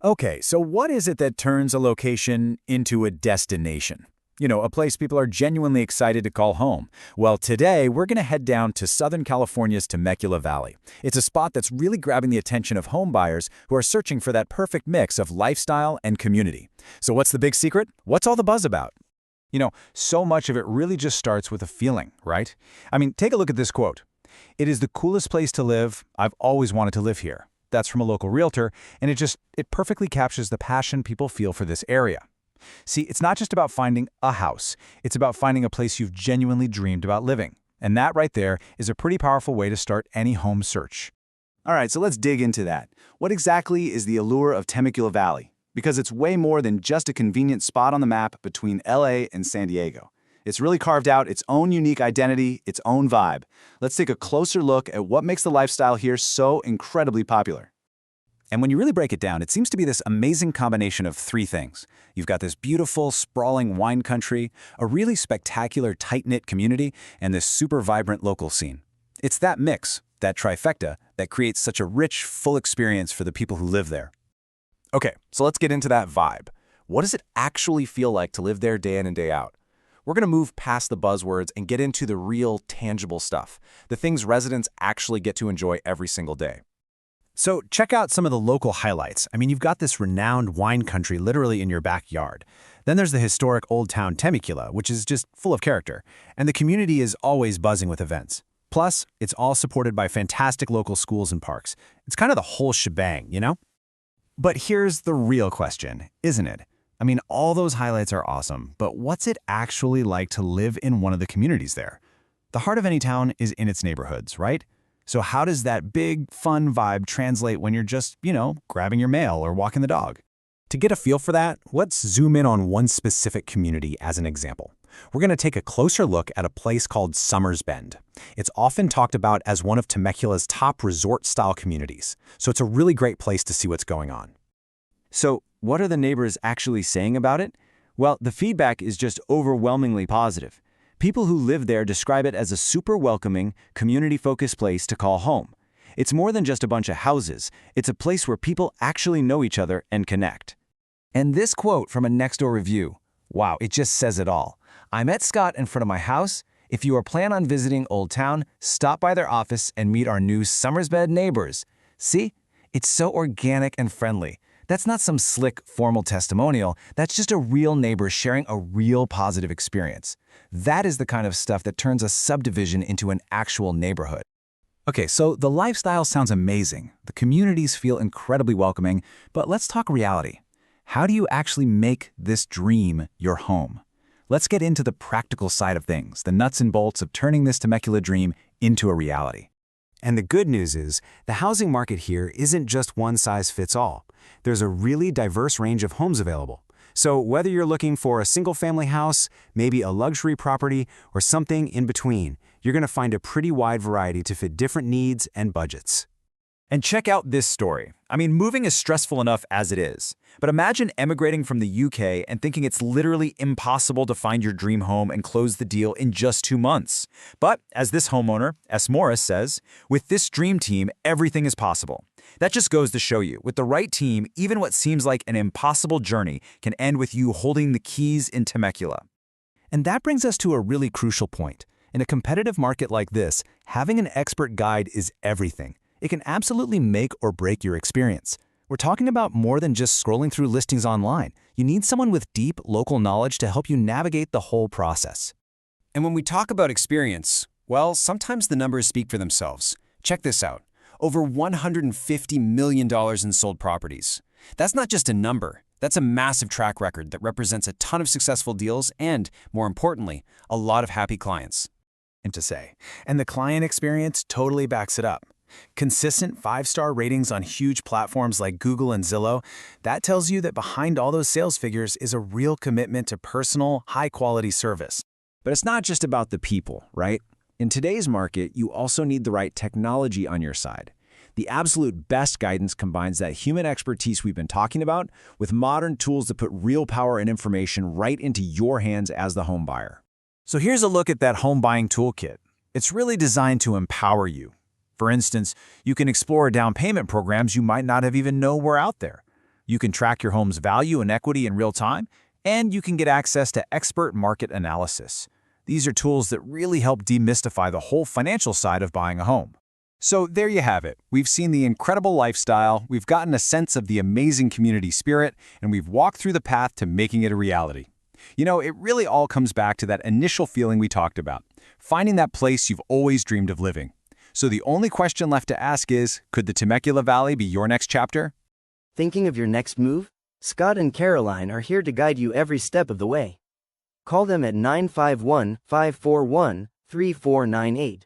Okay, so what is it that turns a location into a destination? A place people are genuinely excited to call home. Well, today we're going to head down to Southern California's Temecula Valley. It's a spot that's really grabbing the attention of home buyers who are searching for that perfect mix of lifestyle and community. So what's the big secret? What's all the buzz about? So much of it really just starts with a feeling, right? I mean, take a look at this quote. "It is the coolest place to live. I've always wanted to live here." That's from a local realtor, and it perfectly captures the passion people feel for this area. See, it's not just about finding a house. It's about finding a place you've genuinely dreamed about living. And that right there is a pretty powerful way to start any home search. All right, so let's dig into that. What exactly is the allure of Temecula Valley? Because it's way more than just a convenient spot on the map between LA and San Diego. It's really carved out its own unique identity, its own vibe. Let's take a closer look at what makes the lifestyle here so incredibly popular. And when you really break it down, it seems to be this amazing combination of three things. You've got this beautiful, sprawling wine country, a really spectacular, tight-knit community, and this super vibrant local scene. It's that mix, that trifecta, that creates such a rich, full experience for the people who live there. Okay, so let's get into that vibe. What does it actually feel like to live there day in and day out? We're going to move past the buzzwords and get into the real, tangible stuff, the things residents actually get to enjoy every single day. So check out some of the local highlights. I mean, you've got this renowned wine country literally in your backyard. Then there's the historic Old Town Temecula, which is just full of character, and the community is always buzzing with events. Plus, it's all supported by fantastic local schools and parks. It's kind of the whole shebang, you know? But here's the real question, isn't it? I mean, all those highlights are awesome, but what's it actually like to live in one of the communities there? The heart of any town is in its neighborhoods, right? So how does that big, fun vibe translate when you're just, grabbing your mail or walking the dog? To get a feel for that, let's zoom in on one specific community as an example. We're going to take a closer look at a place called Sommers Bend. It's often talked about as one of Temecula's top resort-style communities, so it's a really great place to see what's going on. So, what are the neighbors actually saying about it? Well, the feedback is just overwhelmingly positive. People who live there describe it as a super welcoming, community-focused place to call home. It's more than just a bunch of houses. It's a place where people actually know each other and connect. And this quote from a next-door review, wow, it just says it all. "I met Scott in front of my house. If you are planning on visiting Old Town, stop by their office and meet our new Sommers Bend neighbors." See? It's so organic and friendly. That's not some slick, formal testimonial. That's just a real neighbor sharing a real positive experience. That is the kind of stuff that turns a subdivision into an actual neighborhood. Okay, so the lifestyle sounds amazing. The communities feel incredibly welcoming, but let's talk reality. How do you actually make this dream your home? Let's get into the practical side of things, the nuts and bolts of turning this Temecula dream into a reality. And the good news is, the housing market here isn't just one size fits all. There's a really diverse range of homes available. So whether you're looking for a single-family house, maybe a luxury property, or something in between, you're going to find a pretty wide variety to fit different needs and budgets. And check out this story. I mean, moving is stressful enough as it is. But imagine emigrating from the UK and thinking it's literally impossible to find your dream home and close the deal in just 2 months. But as this homeowner, S. Morris, says, with this dream team, everything is possible. That just goes to show you, with the right team, even what seems like an impossible journey can end with you holding the keys in Temecula. And that brings us to a really crucial point. In a competitive market like this, having an expert guide is everything. It can absolutely make or break your experience. We're talking about more than just scrolling through listings online. You need someone with deep local knowledge to help you navigate the whole process. And when we talk about experience, well, sometimes the numbers speak for themselves. Check this out. Over $150 million in sold properties. That's not just a number. That's a massive track record that represents a ton of successful deals and, more importantly, a lot of happy clients. And the client experience totally backs it up. Consistent 5-star ratings on huge platforms like Google and Zillow, that tells you that behind all those sales figures is a real commitment to personal, high-quality service. But it's not just about the people, right? In today's market, you also need the right technology on your side. The absolute best guidance combines that human expertise we've been talking about with modern tools that put real power and information right into your hands as the home buyer. So here's a look at that home buying toolkit. It's really designed to empower you. For instance, you can explore down payment programs you might not have even known were out there. You can track your home's value and equity in real time, and you can get access to expert market analysis. These are tools that really help demystify the whole financial side of buying a home. So there you have it. We've seen the incredible lifestyle, we've gotten a sense of the amazing community spirit, and we've walked through the path to making it a reality. You know, it really all comes back to that initial feeling we talked about, finding that place you've always dreamed of living. So the only question left to ask is, could the Temecula Valley be your next chapter? Thinking of your next move? Scott and Caroline are here to guide you every step of the way. Call them at 951-541-3498.